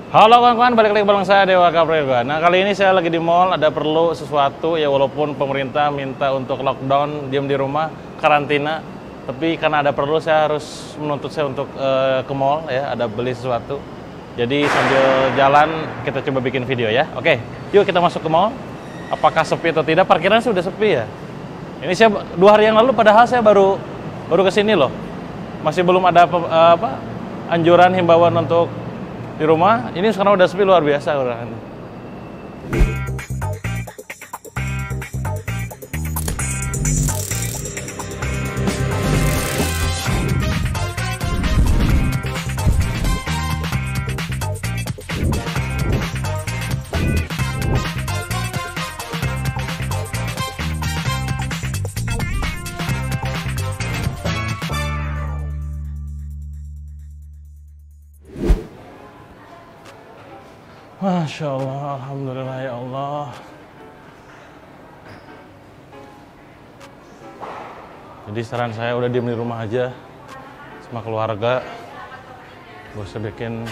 Halo kawan-kawan, balik lagi bareng saya Dewa Kaprega. Nah kali ini saya lagi di mall, ada perlu sesuatu ya, walaupun pemerintah minta untuk lockdown, diam di rumah, karantina. Tapi karena ada perlu, saya harus menuntut saya untuk ke mall ya, ada beli sesuatu. Jadi sambil jalan kita coba bikin video ya. Oke, yuk kita masuk ke mall. Apakah sepi atau tidak? Parkiran sudah sepi ya. Ini saya 2 hari yang lalu, padahal saya baru kesini loh. Masih belum ada anjuran himbauan untuk di rumah. Ini sekarang udah sepi luar biasa orang. Masya Allah, Alhamdulillah ya Allah. Jadi saran saya udah diem di rumah aja sama keluarga. Gak usah bikin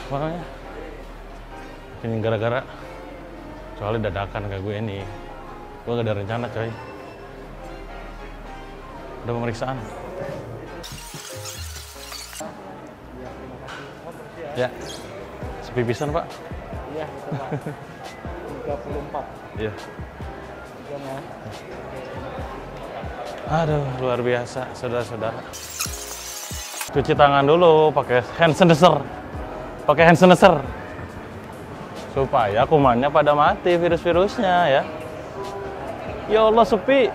apa namanya, bikin gara-gara. Soalnya dadakan kayak gue ini. Gue gak ada rencana coy. Udah pemeriksaan. Ya. Pipisan Pak? Iya, 34. Iya. Aduh, luar biasa, saudara-saudara. Cuci tangan dulu, pakai hand sanitizer. Pakai hand sanitizer. Supaya kumannya pada mati, virus-virusnya ya. Ya Allah, sepi.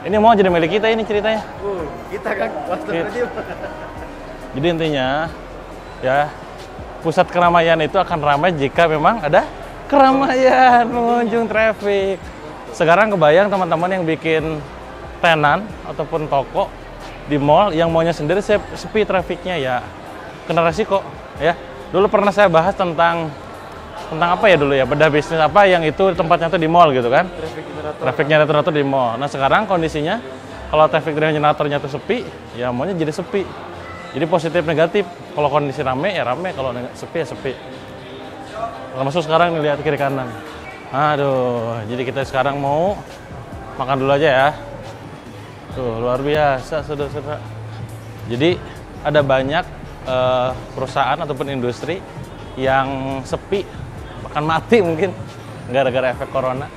Ini mau jadi milik kita ini ceritanya. Kita kan Jadi intinya ya, pusat keramaian itu akan ramai jika memang ada keramaian, pengunjung, traffic. Sekarang kebayang teman-teman yang bikin tenan ataupun toko di mall yang maunya sendiri sepi trafficnya ya, kena resiko ya. Dulu pernah saya bahas tentang apa ya dulu ya, bedah bisnis apa yang itu tempatnya tuh di mall gitu kan, traffic generator di mall. Nah sekarang kondisinya kalau traffic generatornya tuh sepi, ya maunya jadi sepi. Jadi positif negatif, kalau kondisi rame ya rame, kalau sepi ya sepi. Termasuk sekarang nih, lihat kiri kanan. Aduh, jadi kita sekarang mau makan dulu aja ya. Tuh, luar biasa saudara-saudara. Jadi ada banyak perusahaan ataupun industri yang sepi, bahkan mati mungkin gara-gara efek corona.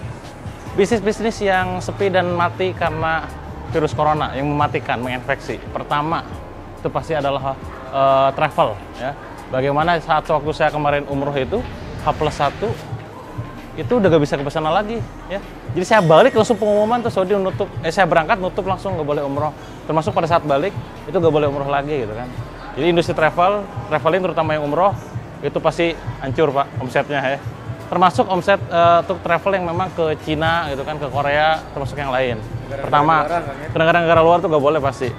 Bisnis-bisnis yang sepi dan mati karena virus corona yang mematikan, menginfeksi. Pertama, itu pasti adalah travel ya. Bagaimana saat waktu saya kemarin umroh itu H+1 itu udah gak bisa ke sana lagi ya. Jadi saya balik langsung pengumuman tuh Saudi nutup, saya berangkat nutup langsung, gak boleh umroh. Termasuk pada saat balik itu gak boleh umroh lagi gitu kan. Jadi industri traveling terutama yang umroh itu pasti hancur Pak omsetnya ya. Termasuk omset untuk travel yang memang ke Cina gitu kan, ke Korea, termasuk yang lain. Pertama, ke negara-negara luar tuh gak boleh pasti.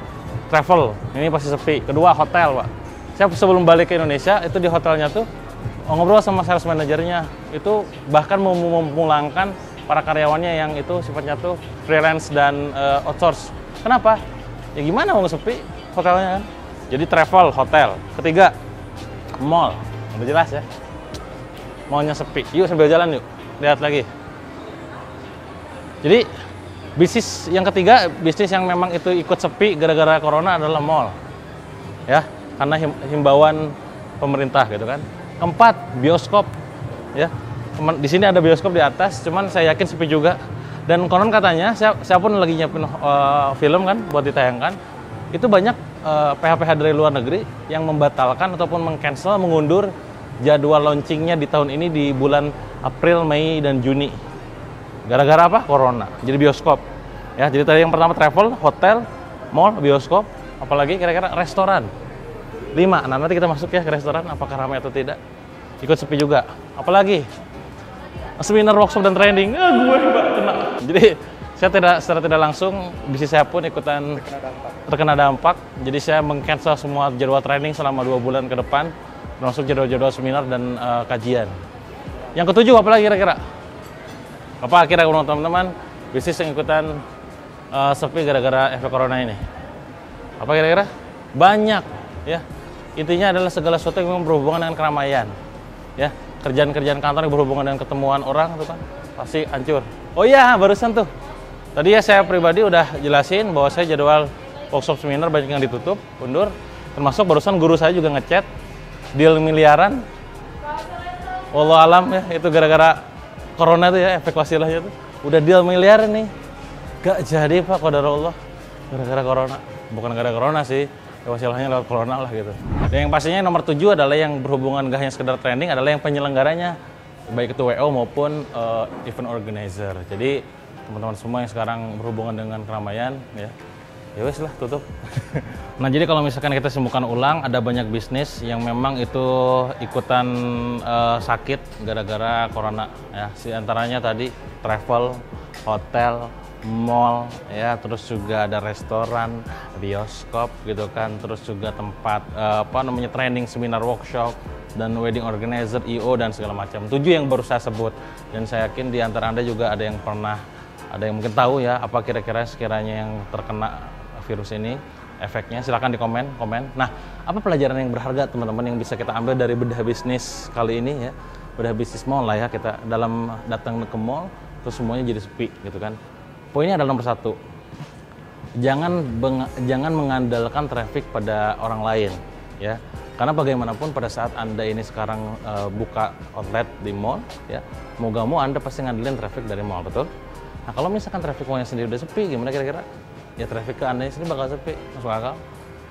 Travel, ini pasti sepi. Kedua, hotel, Pak. Saya sebelum balik ke Indonesia, itu di hotelnya tuh ngobrol sama sales manajernya. Itu bahkan mau memulangkan para karyawannya yang itu sifatnya tuh freelance dan outsource. Kenapa? Ya gimana mau sepi hotelnya kan? Jadi travel, hotel. Ketiga, mall. Udah jelas ya. Mallnya sepi. Yuk sambil jalan yuk. Lihat lagi. Jadi bisnis yang ketiga, bisnis yang memang itu ikut sepi gara-gara corona adalah mall. Ya, karena himbauan pemerintah gitu kan. Keempat, bioskop. Ya. Di sini ada bioskop di atas, cuman saya yakin sepi juga. Dan konon katanya, saya pun lagi nyiapin film kan buat ditayangkan. Itu banyak PH-PH dari luar negeri yang membatalkan ataupun mengcancel, mengundur jadwal launchingnya di tahun ini di bulan April, Mei, dan Juni. Gara-gara apa? Corona. Jadi bioskop. Ya, jadi tadi yang pertama travel, hotel, mall, bioskop, apalagi kira-kira restoran. 5. Nah, nanti kita masuk ya ke restoran, apakah ramai atau tidak. Ikut sepi juga. Apalagi seminar, workshop, dan training. Gue kena. Jadi secara tidak langsung bisnis saya pun ikutan terkena dampak. Jadi saya meng-cancel semua jadwal training selama 2 bulan ke depan, termasuk jadwal-jadwal seminar dan kajian. Yang ketujuh apalagi kira-kira? Apa kira-kira teman-teman bisnis yang ikutan sepi gara-gara efek corona ini? Apa kira-kira? Banyak ya. Intinya adalah segala sesuatu yang memang berhubungan dengan keramaian. Ya, kerjaan-kerjaan kantor yang berhubungan dengan ketemuan orang tuh kan pasti hancur. Oh iya, barusan tuh. Tadi ya saya pribadi udah jelasin bahwa saya jadwal workshop seminar banyak yang ditutup, undur. Termasuk barusan guru saya juga ngechat deal miliaran. Wallah alam ya, itu gara-gara corona tuh ya, efek wasilahnya tuh. Udah deal miliar nih. Gak jadi Pak, qadarullah. Gara-gara corona. Bukan gara-gara corona sih, ya wasilahnya lewat corona lah gitu. Dan yang pastinya nomor 7 adalah yang berhubungan gak hanya sekedar training, adalah yang penyelenggaranya. Baik itu WO maupun event organizer. Jadi teman-teman semua yang sekarang berhubungan dengan keramaian, ya wes lah tutup. Nah jadi kalau misalkan kita simpulkan ulang, ada banyak bisnis yang memang itu ikutan sakit gara-gara corona. Ya, si antaranya tadi travel, hotel, mall, ya, terus juga ada restoran, bioskop gitu kan, terus juga tempat training, seminar, workshop, dan wedding organizer, IO dan segala macam. 7 yang baru saya sebut, dan saya yakin di antara Anda juga ada yang mungkin tahu ya apa kira-kira sekiranya yang terkena virus ini, efeknya. Silahkan di komen. Nah, apa pelajaran yang berharga teman-teman yang bisa kita ambil dari bedah bisnis kali ini ya, bedah bisnis mall lah ya, kita dalam datang ke mall terus semuanya jadi sepi gitu kan. Poinnya adalah nomor 1, jangan mengandalkan traffic pada orang lain ya, karena bagaimanapun pada saat Anda ini sekarang buka outlet di mall ya, mau gak mau Anda pasti ngandelin traffic dari mall, betul? Nah kalau misalkan traffic mallnya sendiri udah sepi, gimana kira-kira? Ya traffic ke Anda sendiri bakal sepi, masuk akal?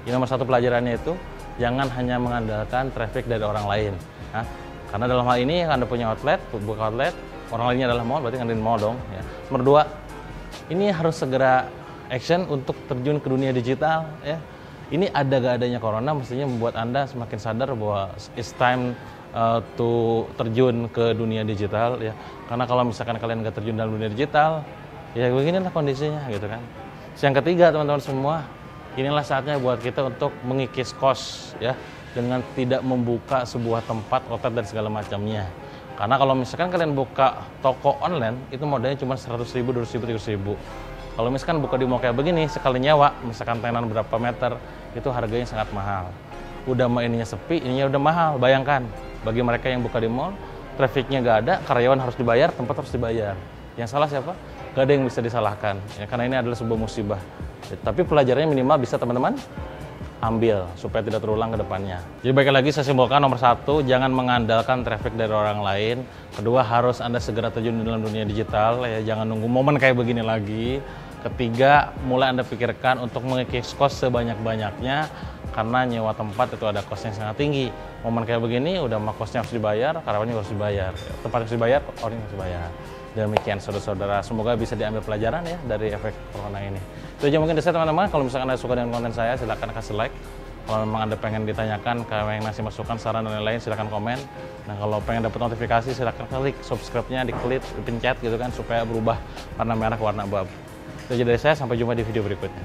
Jadi nomor 1 pelajarannya itu, jangan hanya mengandalkan traffic dari orang lain. Nah, karena dalam hal ini Anda punya outlet, buka outlet, orang lainnya adalah mall, berarti ngandelin mall dong. Ya. Nomor 2, ini harus segera action untuk terjun ke dunia digital. Ya. Ini ada gak adanya corona, mestinya membuat Anda semakin sadar bahwa it's time to terjun ke dunia digital ya. Karena kalau misalkan kalian gak terjun dalam dunia digital, ya beginilah kondisinya gitu kan. Yang ketiga teman-teman semua, inilah saatnya buat kita untuk mengikis kos ya, dengan tidak membuka sebuah tempat outlet dan segala macamnya. Karena kalau misalkan kalian buka toko online, itu modalnya cuma 100.000, 200.000, 300.000. Kalau misalkan buka di mall kayak begini, sekali nyawa, misalkan tenan berapa meter, itu harganya sangat mahal. Udah ininya sepi, ininya udah mahal, bayangkan. Bagi mereka yang buka di mall, trafficnya gak ada, karyawan harus dibayar, tempat harus dibayar. Yang salah siapa? Gak ada yang bisa disalahkan, ya, karena ini adalah sebuah musibah. Tapi pelajarannya minimal bisa teman-teman ambil, supaya tidak terulang ke depannya. Jadi baik lagi saya simpulkan, nomor 1, jangan mengandalkan traffic dari orang lain. Kedua, harus Anda segera terjun dalam dunia digital, ya, jangan nunggu momen kayak begini lagi. Ketiga, mulai Anda pikirkan untuk mengikis kos sebanyak-banyaknya, karena nyewa tempat itu ada kos yang sangat tinggi. Momen kayak begini udah kosnya harus dibayar, karyawannya harus dibayar, tempat harus dibayar, orang harus dibayar. Demikian saudara-saudara, semoga bisa diambil pelajaran ya dari efek corona ini. Itu aja mungkin dari saya teman-teman. Kalau misalkan Anda suka dengan konten saya, silahkan kasih like. Kalau memang Anda pengen ditanyakan, pengen ngasih masukan, saran dan lain-lain, silahkan komen. Nah kalau pengen dapat notifikasi, silahkan klik subscribe-nya, diklik, dipencet gitu kan, supaya berubah warna merah ke warna abu-abu. Itu aja dari saya, sampai jumpa di video berikutnya.